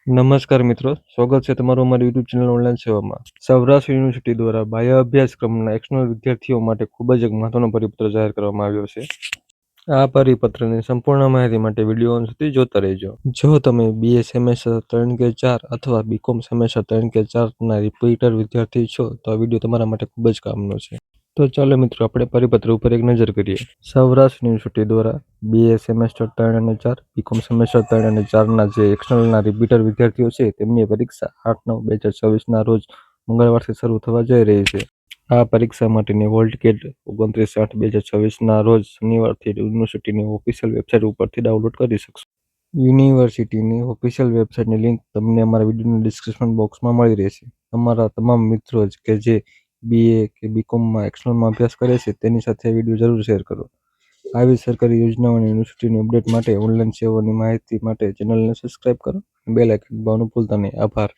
નમસ્કાર મિત્રો, સ્વાગત છે તમારું અમારી યુટ્યુબ ચેનલ ઓનલાઈન સેવામાં. સૌરાષ્ટ્ર યુનિવર્સિટી દ્વારા બાહ્ય અભ્યાસક્રમના એક્સટર્નલ વિદ્યાર્થીઓ માટે ખૂબ જ એક મહત્વનો પરિપત્ર જાહેર કરવામાં આવ્યો છે. આ પરિપત્રની સંપૂર્ણ માહિતી માટે વિડીયો અંત સુધી જોતા રહેજો. જો તમે BA સેમેસ્ટર 3 કે 4 અથવા BCom સેમેસ્ટર 3 કે 4ના રિપીટર વિદ્યાર્થી છો તો આ વિડીયો તમારા માટે ખૂબ જ કામનો છે. તો ચાલો મિત્રો આપણે પરિપત્ર ઉપર એક નજર કરીએ. સૌરાષ્ટ્ર યુનિવર્સિટી દ્વારા BA સેમેસ્ટર 3 અને 4, BCom સેમેસ્ટર 3 અને 4ના જે એક્સટર્નલના રિપીટર વિદ્યાર્થીઓ છે તેમની પરીક્ષા 8/9/2024ના રોજ મંગળવારથી શરૂ થવા જઈ રહી છે. આ પરીક્ષા માટેની હોલ ટિકિટ 29/8/2024ના રોજ શનિવારથી યુનિવર્સિટીની ઓફિશિયલ વેબસાઇટ ઉપરથી ડાઉનલોડ કરી શકશો. યુનિવર્સિટીની ઓફિશિયલ વેબસાઇટની લિંક તમને અમારા વિડીયોના ડિસ્ક્રિપ્શન બોક્સમાં મળી રહેશે. તમારા તમામ મિત્રો કે જે BA કે BComમાં એક્સટર્નલમાં અભ્યાસ કરે છે તેની સાથે આ વિડીયો જરૂર શેર કરો. આવી સરકારી યોજનાઓ અને યુનિવર્સિટીની અપડેટ માટે ઓનલાઈન સેવાની માહિતી માટે ચેનલને સબસ્ક્રાઇબ કરો. બેલ આઇકન દબાવવાનું ભૂલતા નહીં. આભાર.